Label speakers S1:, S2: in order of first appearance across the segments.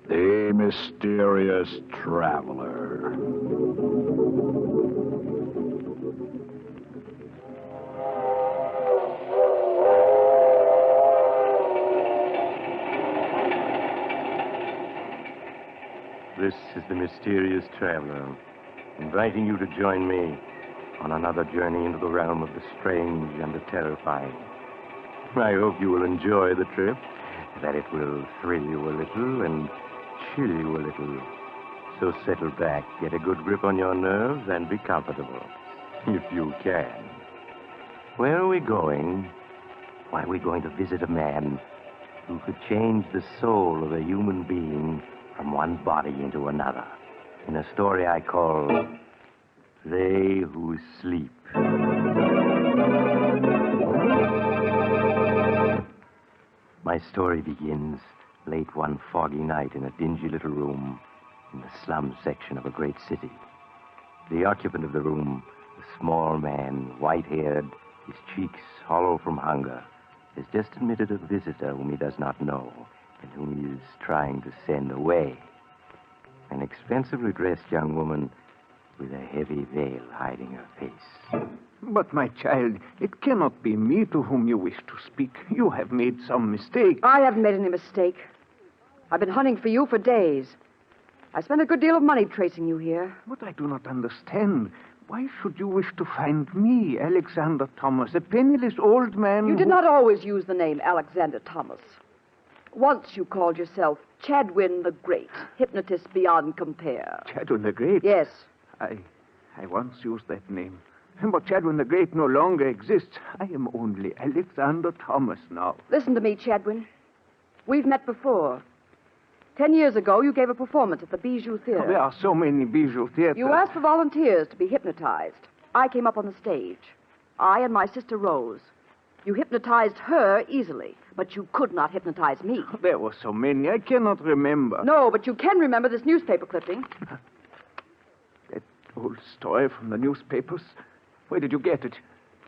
S1: The Mysterious Traveler.
S2: This is the Mysterious Traveler, inviting you to join me on another journey into the realm of the strange and the terrifying. I hope you will enjoy the trip, that it will thrill you a little and chill you a little. So settle back, get a good grip on your nerves, and be comfortable, if you can. Where are we going? Why, we're going to visit a man who could change the soul of a human being from one body into another, in a story I call They Who Sleep. My story begins late one foggy night in a dingy little room in the slum section of a great city. The occupant of the room, a small man, white-haired, his cheeks hollow from hunger, has just admitted a visitor whom he does not know and whom he is trying to send away. An expensively dressed young woman with a heavy veil hiding her face.
S3: But, my child, it cannot be me to whom you wish to speak. You have made some mistake.
S4: I haven't made any mistake. I've been hunting for you for days. I spent a good deal of money tracing you here.
S3: But I do not understand. Why should you wish to find me, Alexander Thomas, a penniless old man?
S4: You did not always use the name Alexander Thomas. Once you called yourself Chadwin the Great, hypnotist beyond compare.
S3: Chadwin the Great?
S4: Yes.
S3: I once used that name. But Chadwin the Great no longer exists. I am only Alexander Thomas now.
S4: Listen to me, Chadwin. We've met before. 10 years ago, you gave a performance at the Bijou Theater.
S3: Oh, there are so many Bijou theaters.
S4: You asked for volunteers to be hypnotized. I came up on the stage. I and my sister Rose. You hypnotized her easily, but you could not hypnotize me.
S3: There were so many, I cannot remember.
S4: No, but you can remember this newspaper clipping.
S3: That old story from the newspapers? Where did you get it?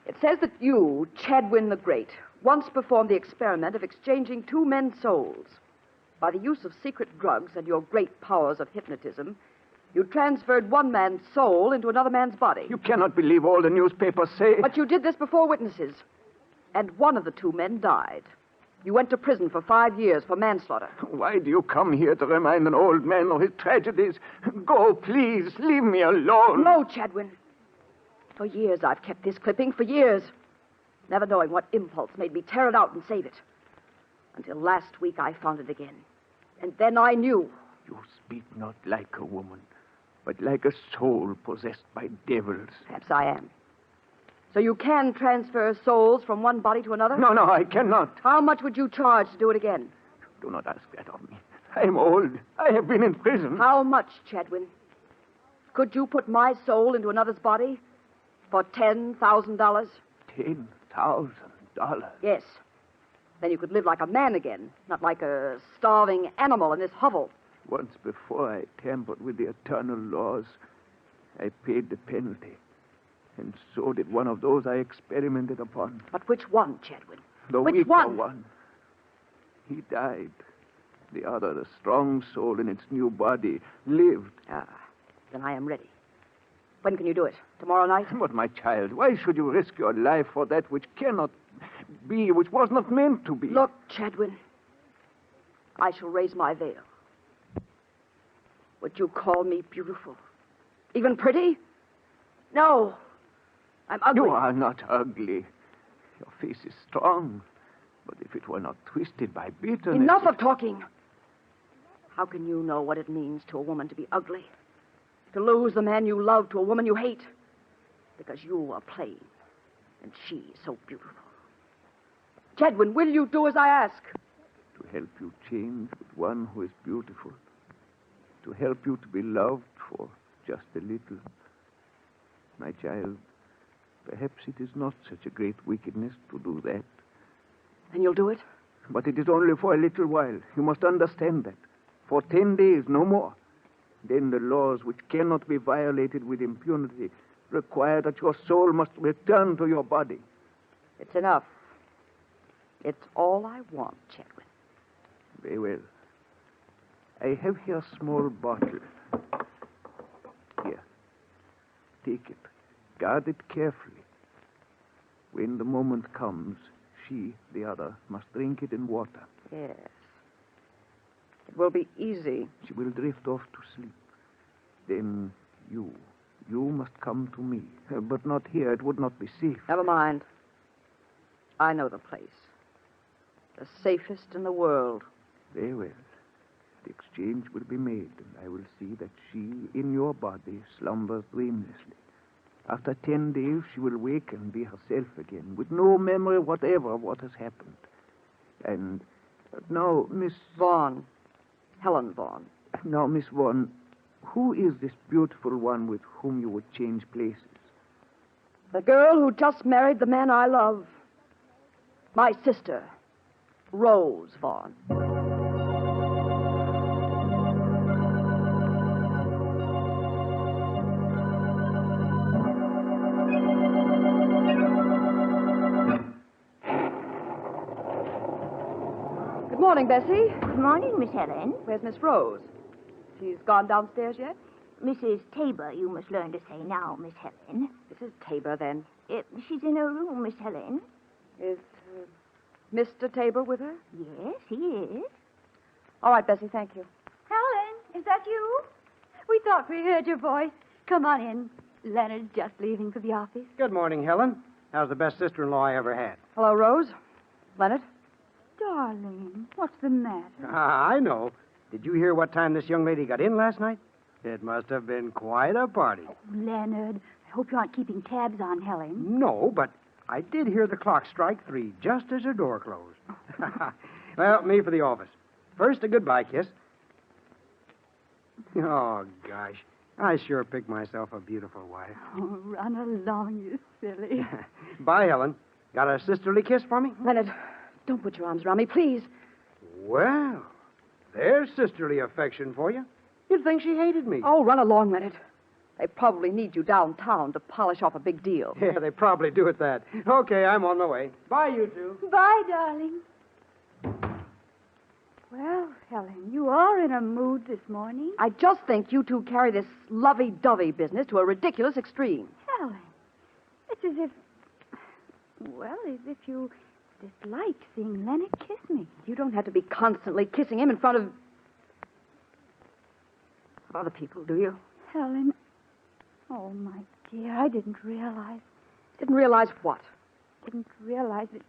S4: It says that you, Chadwin the Great, once performed the experiment of exchanging two men's souls. By the use of secret drugs and your great powers of hypnotism, you transferred one man's soul into another man's body.
S3: You cannot believe all the newspapers say.
S4: But you did this before witnesses. And one of the two men died. You went to prison for 5 years for manslaughter.
S3: Why do you come here to remind an old man of his tragedies? Go, please. Leave me alone.
S4: No, Chadwin. For years I've kept this clipping, for years. Never knowing what impulse made me tear it out and save it. Until last week I found it again. And then I knew.
S3: You speak not like a woman, but like a soul possessed by devils.
S4: Perhaps I am. So you can transfer souls from one body to another?
S3: No, I cannot.
S4: How much would you charge to do it again?
S3: Do not ask that of me. I am old. I have been in prison.
S4: How much, Chadwin? Could you put my soul into another's body for $10,000?
S3: $10,000?
S4: Yes. Then you could live like a man again, not like a starving animal in this hovel.
S3: Once before I tampered with the eternal laws. I paid the penalty. And so did one of those I experimented upon.
S4: But which one, Chadwin?
S3: The
S4: which
S3: weaker one. He died. The other, the strong soul in its new body, lived.
S4: Ah, then I am ready. When can you do it? Tomorrow night?
S3: But, my child, why should you risk your life for that which cannot be, which was not meant to be?
S4: Look, Chadwin, I shall raise my veil. Would you call me beautiful? Even pretty? No. I'm ugly.
S3: You are not ugly. Your face is strong. But if it were not twisted by bitterness...
S4: Enough of talking. How can you know what it means to a woman to be ugly? To lose the man you love to a woman you hate? Because you are plain, and she is so beautiful. Chadwin, will you do as I ask?
S3: To help you change with one who is beautiful. To help you to be loved for just a little. My child, perhaps it is not such a great wickedness to do that.
S4: And you'll do it?
S3: But it is only for a little while. You must understand that. For 10 days, no more. Then the laws, which cannot be violated with impunity, require that your soul must return to your body.
S4: It's enough. It's all I want, Chetwynd.
S3: Very well. I have here a small bottle. Here. Take it. Guard it carefully. When the moment comes, she, the other, must drink it in water.
S4: Yes. It will be easy.
S3: She will drift off to sleep. Then you must come to me. But not here. It would not be safe.
S4: Never mind. I know the place. The safest in the world.
S3: Very well. The exchange will be made, and I will see that she, in your body, slumbers dreamlessly. After 10 days, she will wake and be herself again, with no memory whatever of what has happened. And now, Miss...
S4: Vaughn. Helen Vaughn.
S3: Now, Miss Vaughn, who is this beautiful one with whom you would change places?
S4: The girl who just married the man I love. My sister, Rose Vaughn. Good morning, Bessie.
S5: Good morning, Miss Helen.
S4: Where's Miss Rose? She's gone downstairs yet?
S5: Mrs. Tabor, you must learn to say now, Miss Helen.
S4: Mrs. Tabor, then.
S5: She's in her room, Miss Helen.
S4: Is Mr. Tabor with her?
S5: Yes, he is.
S4: All right, Bessie, thank you.
S6: Helen, is that you? We thought we heard your voice. Come on in. Leonard's just leaving for the office.
S7: Good morning, Helen. How's the best sister-in-law I ever had?
S4: Hello, Rose. Leonard.
S6: Darling, what's the matter?
S7: I know. Did you hear what time this young lady got in last night? It must have been quite a party.
S6: Leonard, I hope you aren't keeping tabs on Helen.
S7: No, but I did hear the clock strike 3 just as her door closed. Well, me for the office. First, a goodbye kiss. Oh, gosh. I sure picked myself a beautiful wife.
S6: Oh, run along, you silly.
S7: Bye, Helen. Got a sisterly kiss for me?
S4: Leonard, don't put your arms around me, please.
S7: Well, there's sisterly affection for you. You'd think she hated me.
S4: Oh, run along, Leonard. They probably need you downtown to polish off a big deal.
S7: Yeah, they probably do at that. Okay, I'm on my way. Bye, you two.
S6: Bye, darling. Well, Helen, you are in a mood this morning.
S4: I just think you two carry this lovey-dovey business to a ridiculous extreme.
S6: Helen, it's as if... Well, as if you disliked seeing Leonard kiss me.
S4: You don't have to be constantly kissing him in front of other people, do you?
S6: Helen, oh, my dear, I didn't realize.
S4: Didn't realize what?
S6: Didn't realize it.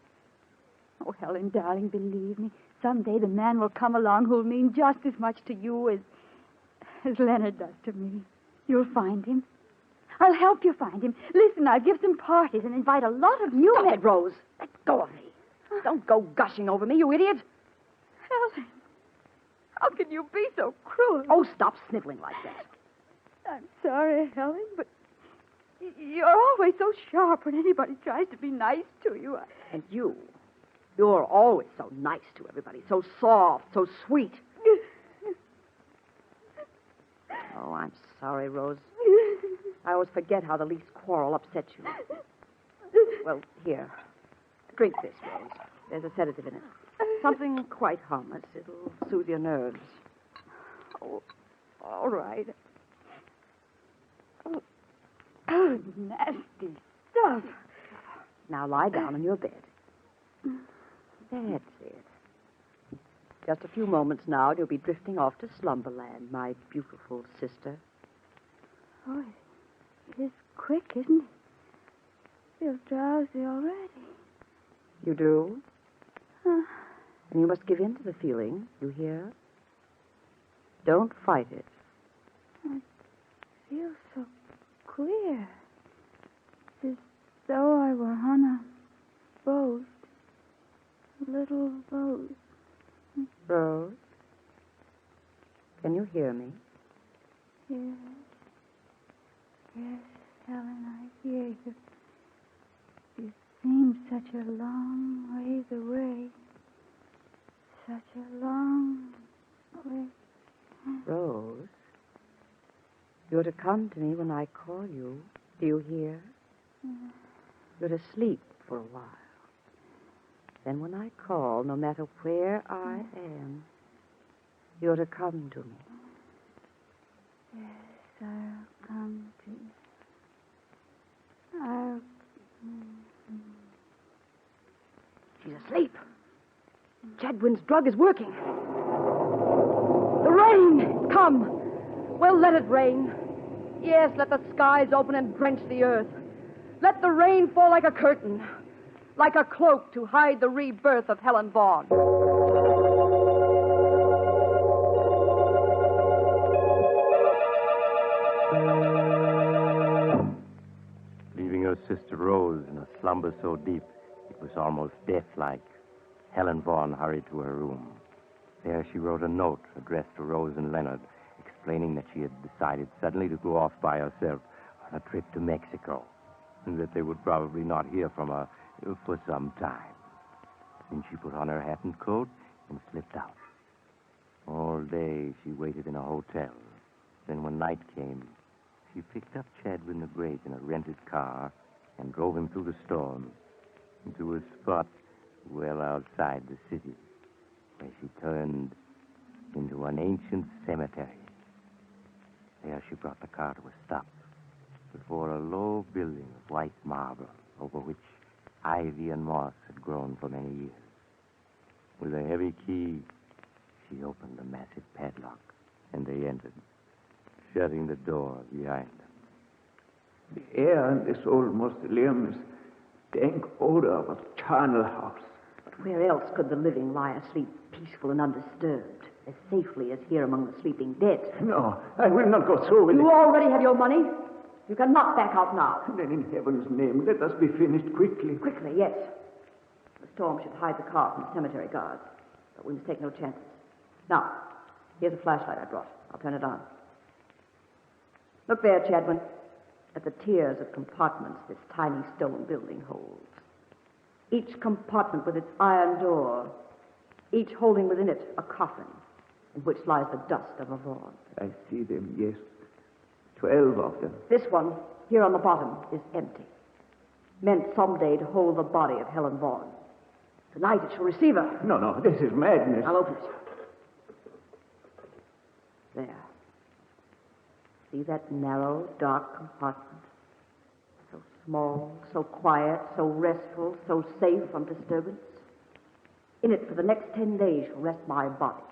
S6: Oh, Helen, darling, believe me. Someday the man will come along who'll mean just as much to you as Leonard does to me. You'll find him. I'll help you find him. Listen, I'll give some parties and invite a lot of you
S4: Stop it, Rose. Let go of me. Don't go gushing over me, you idiot.
S6: Helen, how can you be so cruel?
S4: Oh, stop sniveling like that.
S6: I'm sorry, Helen, but you're always so sharp when anybody tries to be nice to you.
S4: And you're always so nice to everybody, so soft, so sweet. Oh, I'm sorry, Rose. I always forget how the least quarrel upsets you. Well, here. Drink this, Rose. There's a sedative in it. Something quite harmless. It'll soothe your nerves.
S6: Oh, all right. Oh, nasty stuff.
S4: Now lie down in your bed. That's it. Just a few moments now, and you'll be drifting off to slumberland, my beautiful sister.
S6: Oh, it is quick, isn't it? Feel drowsy already.
S4: You do?
S6: Huh.
S4: And you must give in to the feeling, you hear? Don't fight it.
S6: I feel so queer. As though I were on a boat. A little boat.
S4: Rose? Can you hear me?
S6: Yes. Yes, Helen, I hear you. You seem seems such a long ways away. Such a long way.
S4: Rose, you're to come to me when I call you. Do you hear? You're to sleep for a while. Then when I call, no matter where I am, you're to come to me.
S6: Yes, I'll come to you. I'll...
S4: She's asleep. Chadwin's drug is working. The rain! Come! Well, let it rain. Yes, let the skies open and drench the earth. Let the rain fall like a curtain, like a cloak to hide the rebirth of Helen Vaughn.
S2: Leaving her sister Rose in a slumber so deep it was almost death-like, Helen Vaughn hurried to her room. There she wrote a note addressed to Rose and Leonard, explaining that she had decided suddenly to go off by herself on a trip to Mexico, and that they would probably not hear from her for some time. Then she put on her hat and coat and slipped out. All day she waited in a hotel. Then when night came, she picked up Chadwin the Great in a rented car and drove him through the storm into a spot well outside the city, where she turned into an ancient cemetery. There she brought the car to a stop before a low building of white marble over which ivy and moss had grown for many years. With a heavy key, she opened the massive padlock, and they entered, shutting the door behind them.
S3: The air in this old mausoleum is dank odor of a charnel house.
S4: But where else could the living lie asleep, peaceful and undisturbed, as safely as here among the sleeping dead?
S3: No, I will not go through with it.
S4: You already have your money. You cannot back out now.
S3: Then in heaven's name, let us be finished quickly.
S4: Quickly, yes. The storm should hide the car from the cemetery guards, but we must take no chances. Now, here's a flashlight I brought. I'll turn it on. Look there, Chadwin, at the tiers of compartments this tiny stone building holds. Each compartment with its iron door, each holding within it a coffin in which lies the dust of a Vaughn.
S3: I see them, yes. 12 of them.
S4: This one, here on the bottom, is empty. Meant someday to hold the body of Helen Vaughn. Tonight it shall receive her.
S3: No, this is madness.
S4: I'll open it. There. See that narrow, dark compartment? So small, so quiet, so restful, so safe from disturbance. In it for the next 10 days shall rest my body,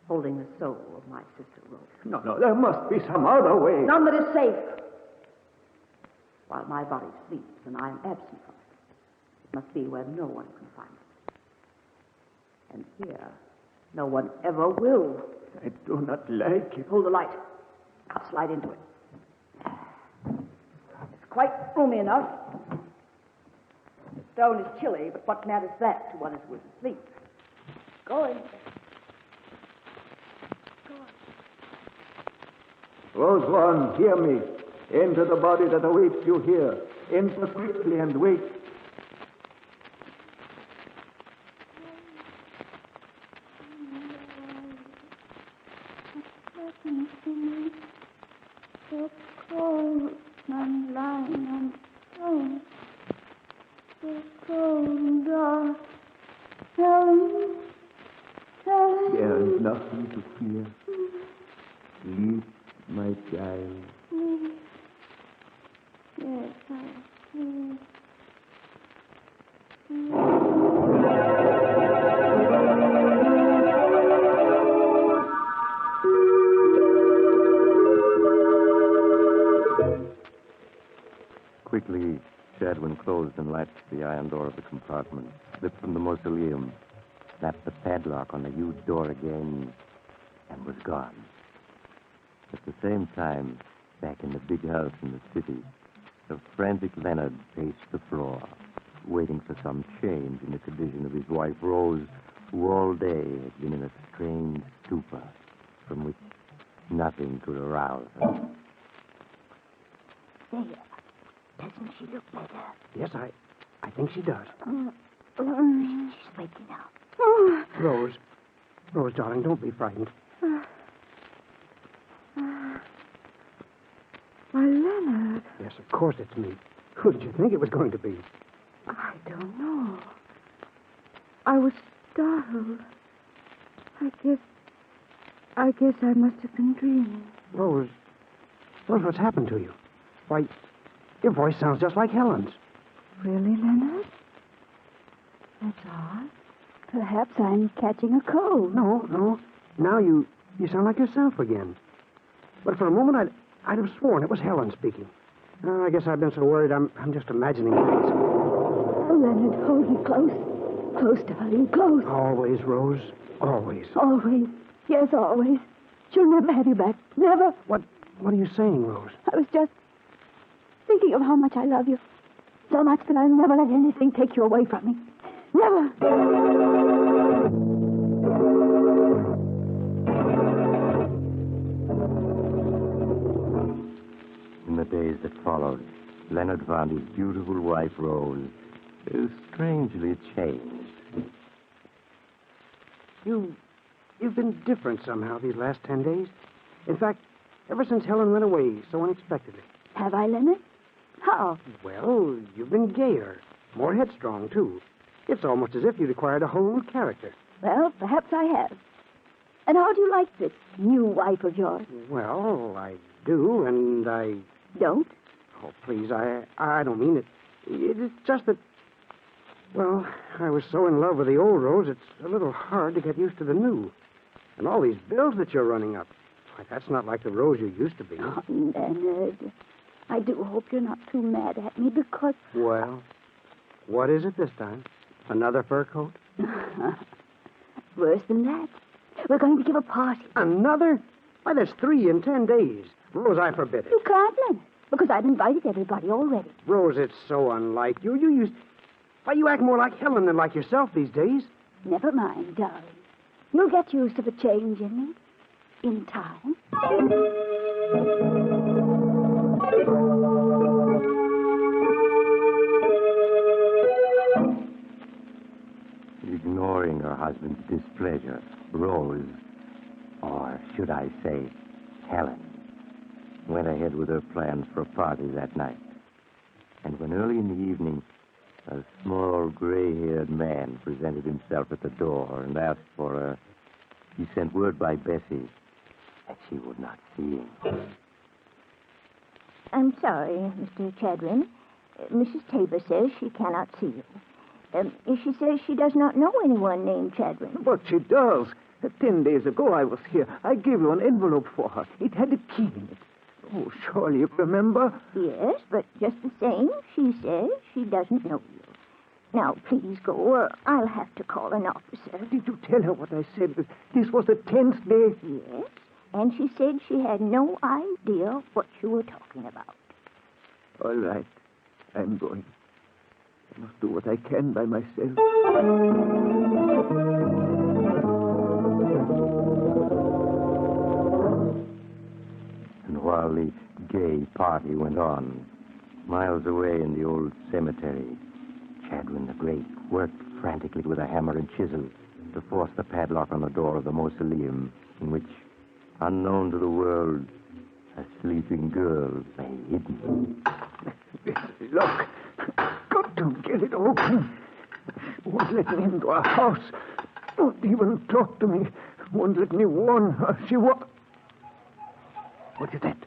S4: holding the soul of my sister Rose.
S3: No, there must be some other way.
S4: None that is safe. While my body sleeps and I am absent from it, it must be where no one can find it. And here, no one ever will.
S3: I do not like it.
S4: Hold the light. I'll slide into it. It's quite roomy enough. The stone is chilly, but what matters that to one who is asleep? Going.
S3: Rose Vaughn, hear me. Enter the body that awaits you here. Enter quickly and wait.
S6: So cold and lying on stone. So cold and dark. Helen.
S3: There is nothing to fear. Sleep, my child.
S6: Yes, I see.
S2: Quickly, Chadwin closed and latched the iron door of the compartment, slipped from the mausoleum, snapped the padlock on the huge door again, and was gone. At the same time, back in the big house in the city, the frantic Leonard paced the floor, waiting for some change in the condition of his wife Rose, who all day had been in a strange stupor from which nothing could arouse her.
S5: There. Doesn't she look better?
S7: Yes, I think she does.
S5: She's waking up.
S7: Rose. Rose, darling, don't be frightened.
S6: Why, Leonard,
S7: Yes, of course it's me. Who did you think it was going to be?
S6: I don't know. I was startled. I guess I must have been dreaming.
S7: Rose, what's happened to you? Why, your voice sounds just like Helen's.
S6: Really, Leonard? That's odd. Perhaps I'm catching a cold.
S7: No. Now you sound like yourself again. But for a moment, I'd have sworn it was Helen speaking. I guess I've been so worried I'm just imagining things.
S6: Oh, Leonard, hold me close. Close, darling, close.
S7: Always, Rose. Always.
S6: Always. Yes, always. She'll never have you back. Never.
S7: What are you saying, Rose?
S6: I was just thinking of how much I love you. So much that I'll never let anything take you away from me. Never.
S2: In the days that followed, Leonard found his beautiful wife, Rose, strangely changed.
S7: You've been different somehow these last 10 days. In fact, ever since Helen went away so unexpectedly.
S6: Have I, Leonard? How?
S7: Well, you've been gayer, more headstrong, too. It's almost as if you'd acquired a whole new character.
S6: Well, perhaps I have. And how do you like this new wife of yours?
S7: Well, I do, and I...
S6: Don't?
S7: Oh, please, I don't mean it. It's just that... Well, I was so in love with the old Rose, it's a little hard to get used to the new. And all these bills that you're running up. Why, that's not like the Rose you used to be.
S6: Oh, Leonard, I do hope you're not too mad at me because...
S7: Well, what is it this time? Another fur coat?
S6: Worse than that. We're going to give a party.
S7: Another? Why, that's 3 in 10 days. Rose, I forbid it.
S6: You can't, Leonard, because I've invited everybody already.
S7: Rose, it's so unlike you. Why, you act more like Helen than like yourself these days.
S6: Never mind, darling. You'll get used to the change in me. In time.
S2: Ignoring her husband's displeasure, Rose, or should I say, Helen, went ahead with her plans for a party that night. And when early in the evening, a small gray-haired man presented himself at the door and asked for her, he sent word by Bessie that she would not see him.
S5: I'm sorry, Mr. Chadwin. Mrs. Tabor says she cannot see you. She says she does not know anyone named Chadwin.
S3: But she does. 10 days ago I was here. I gave you an envelope for her. It had a key in it. Oh, surely you remember?
S5: Yes, but just the same, she says she doesn't know you. Now, please go, or I'll have to call an officer.
S3: Did you tell her what I said? This was the 10th day?
S5: Yes, and she said she had no idea what you were talking about.
S3: All right. I'm going. I must do what I can by myself.
S2: And while the gay party went on, miles away in the old cemetery, Chadwin the Great worked frantically with a hammer and chisel to force the padlock on the door of the mausoleum in which, unknown to the world, a sleeping girl lay hidden.
S3: Look, got to get it open. Won't let me into our house. Won't even talk to me. Won't let me warn her. She won't. What is that?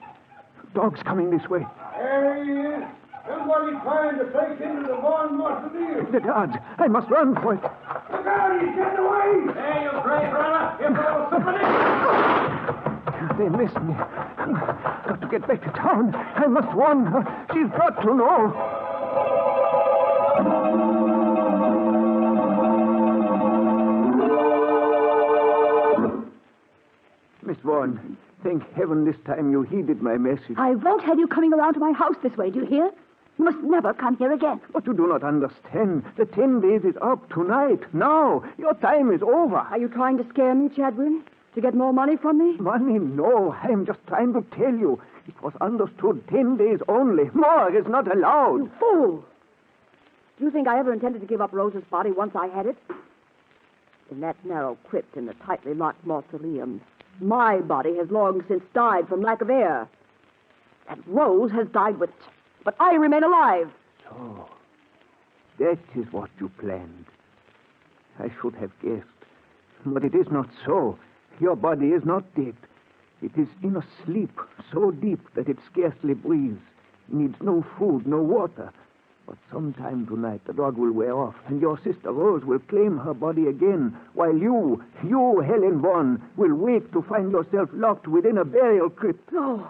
S3: Dog's coming this way.
S8: There he is. Somebody trying to break into the Vaughn mausoleum.
S3: The guards. I must run for it.
S8: Look out, he's getting away. Hey, you gray brother. Give a little sympathy.
S3: They missed me. Got to get back to town. I must warn her. She's got to know. Miss Vaughn, thank heaven this time you heeded my message.
S6: I won't have you coming around to my house this way, do you hear? You must never come here again.
S3: But you do not understand. The 10 days is up tonight. Now. Your time is over.
S4: Are you trying to scare me, Chadwin? To get more money from me?
S3: Money? No. I am just trying to tell you. It was understood 10 days only. More is not allowed.
S4: You fool! Do you think I ever intended to give up Rose's body once I had it? In that narrow crypt in the tightly locked mausoleum, my body has long since died from lack of air. And Rose has died with it. But I remain alive.
S3: So, that is what you planned. I should have guessed. But it is not so. Your body is not dead. It is in a sleep so deep that it scarcely breathes. It needs no food, no water. But sometime tonight the dog will wear off, and your sister Rose will claim her body again, while you, Helen Vaughn, will wake to find yourself locked within a burial crypt.
S4: No.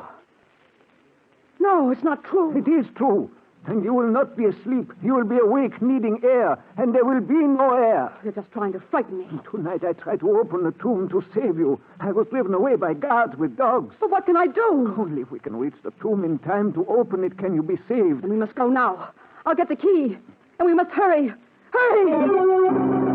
S4: No, it's not true.
S3: It is true. And you will not be asleep. You will be awake, needing air, and there will be no air.
S4: You're just trying to frighten me.
S3: Tonight I tried to open the tomb to save you. I was driven away by guards with dogs.
S4: But what can I do?
S3: Only if we can reach the tomb in time to open it can you be saved.
S4: And we must go now. I'll get the key. And we must hurry. Hurry!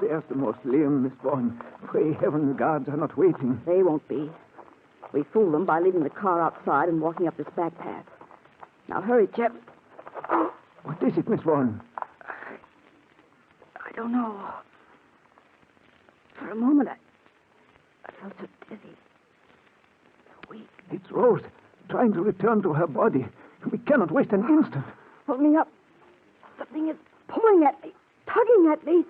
S3: There's the mausoleum, Miss Vaughn. Pray heaven the guards are not waiting.
S4: They won't be. We fooled them by leaving the car outside and walking up this back path. Now hurry, Chip.
S3: What is it, Miss Vaughn?
S4: I don't know. For a moment, I felt so dizzy. So weak.
S3: It's Rose, trying to return to her body. We cannot waste an instant.
S4: Hold me up. Something is pulling at me, tugging at me.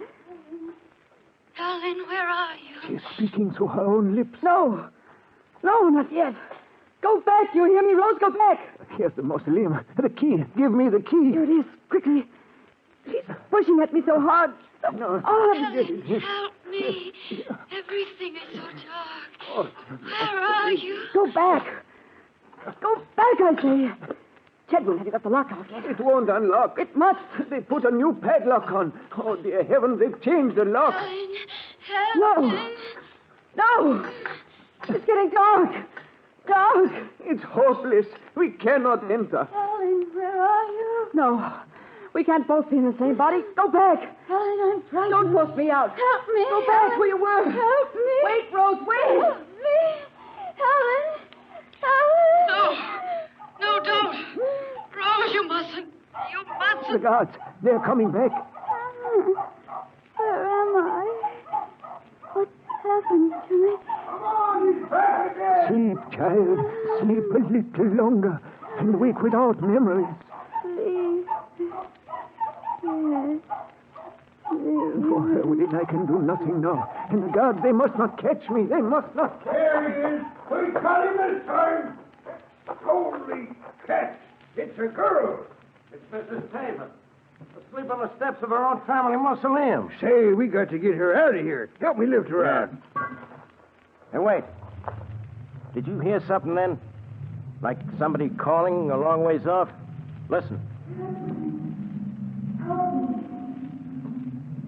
S9: Helen, where are you?
S3: She's speaking through her own lips.
S4: No, not yet. Go back, you hear me, Rose? Go back.
S3: Here's the mausoleum. The key. Give me the key.
S4: Here it is, quickly. She's pushing at me so hard.
S3: No.
S9: Helen, help me. Everything is so dark. Where are you?
S4: Go back. Go back, I say. Chedwin, have you got the lock out yet?
S3: It won't unlock.
S4: It must.
S3: They put a new padlock on. Oh, dear heavens, they've changed the lock.
S9: Helen,
S4: No. It's getting dark. Dark.
S3: It's hopeless. We cannot enter.
S6: Helen, where are you?
S4: No. We can't both be in the same body. Go back.
S6: Helen, I'm frightened.
S4: Don't force me out.
S6: Help me.
S4: Go back
S6: Helen.
S4: where you were.
S6: Help me.
S4: Wait, Rose, wait.
S6: Help me. Helen. Helen.
S9: No, don't. Rose, you mustn't. You
S3: The
S9: mustn't.
S3: guards, they're coming back.
S6: Where am I? What's happened to me?
S3: Sleep, child. Sleep a little longer and wake without memories.
S6: Please. Yes. Please.
S3: For Helen, I can do nothing now. And the guards, they must not catch me. They must not catch
S8: There he is. We got him this time. Holy cats. It's a girl.
S2: It's Mrs. Tabor. Asleep on the steps of her own family mausoleum.
S8: Say, we got to get her out of here. Help me lift her out.
S2: Hey, wait. Did you hear something then? Like somebody calling a long ways off? Listen.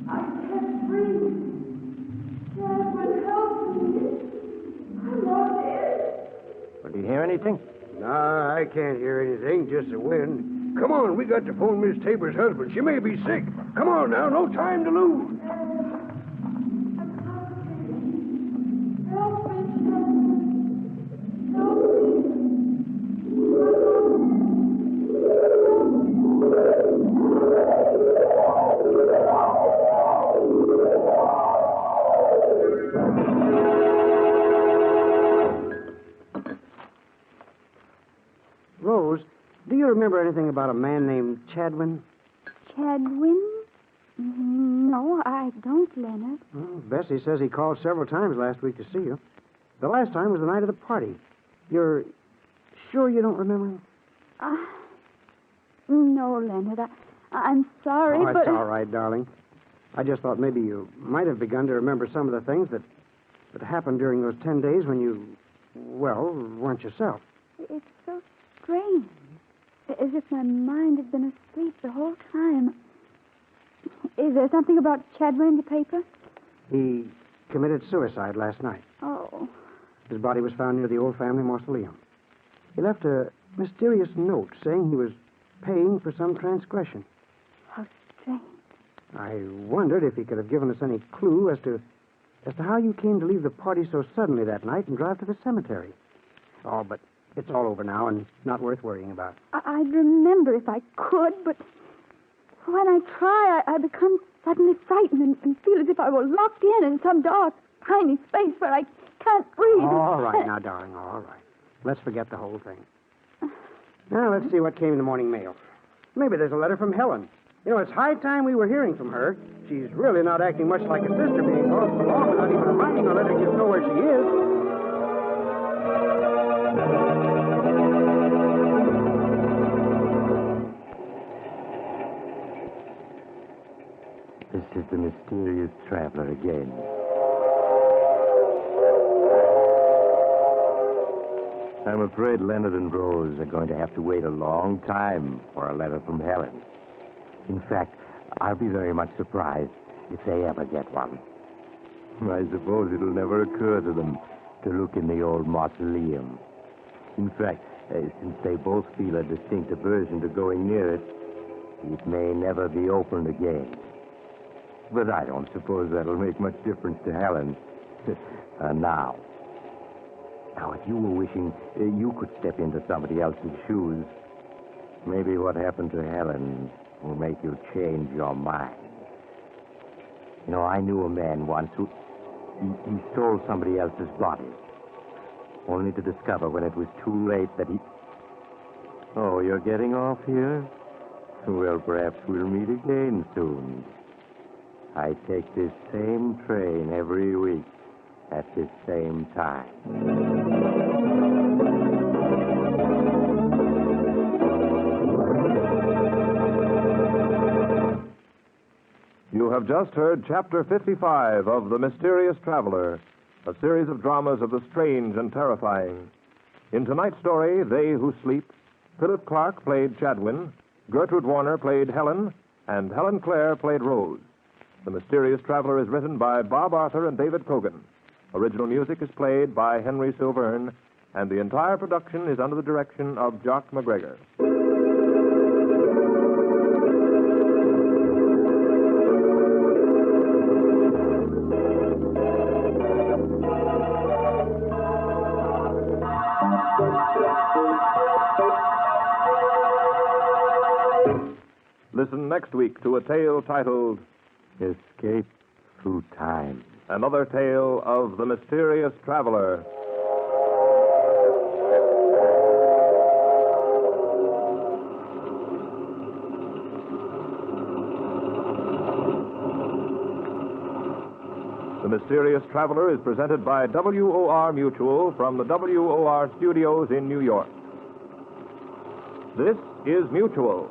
S6: I can't breathe. Dad would help me. I'm not dead.
S2: Well, do you hear anything?
S7: Nah, I can't hear anything, just the wind.
S8: Come on, we got to phone Miss Tabor's husband. She may be sick. Come on now, no time to lose.
S6: Help me, Dad. Help me.
S7: Rose, do you remember anything about a man named Chadwin?
S6: Chadwin? No, I don't, Leonard.
S7: Well, Bessie says he called several times last week to see you. The last time was the night of the party. You're sure you don't remember him?
S6: No, Leonard. I'm sorry,
S7: Oh,
S6: but...
S7: it's all right, darling. I just thought maybe you might have begun to remember some of the things that happened during those 10 days when you, well, weren't yourself.
S6: It's so strange. As if my mind had been asleep the whole time. Is there something about Chadwin in the paper?
S7: He committed suicide last night.
S6: Oh.
S7: His body was found near the old family mausoleum. He left a mysterious note saying he was paying for some transgression.
S6: How strange.
S7: I wondered if he could have given us any clue as to as to how you came to leave the party so suddenly that night and drive to the cemetery. Oh, but it's all over now and not worth worrying about.
S6: I'd remember if I could, but when I try, I become suddenly frightened and feel as if I were locked in some dark, tiny space where I can't breathe.
S7: All right now, darling, all right. Let's forget the whole thing. Now, let's see what came in the morning mail. Maybe there's a letter from Helen. You know, it's high time we were hearing from her. She's really not acting much like a sister, being gone so long without even reminding her letting us know where she is.
S2: This is the mysterious traveler again. I'm afraid Leonard and Rose are going to have to wait a long time for a letter from Helen. In fact, I'll be very much surprised if they ever get one. I suppose it'll never occur to them to look in the old mausoleum. In fact, since they both feel a distinct aversion to going near it, it may never be opened again. But I don't suppose that'll make much difference to Helen. Now, if you were wishing you could step into somebody else's shoes, maybe what happened to Helen will make you change your mind. You know, I knew a man once who he stole somebody else's body, only to discover when it was too late that he... Oh, you're getting off here? Well, perhaps we'll meet again soon. I take this same train every week at this same time.
S10: You have just heard Chapter 55 of The Mysterious Traveler, a series of dramas of the strange and terrifying. In tonight's story, They Who Sleep, Philip Clark played Chadwin, Gertrude Warner played Helen, and Helen Clare played Rose. The Mysterious Traveler is written by Bob Arthur and David Cogan. Original music is played by Henry Silverne, and the entire production is under the direction of Jock McGregor. Listen next week to a tale titled
S2: Escape Through Time.
S10: Another Tale of the Mysterious Traveler. The Mysterious Traveler is presented by WOR Mutual from the WOR studios in New York. This is Mutual.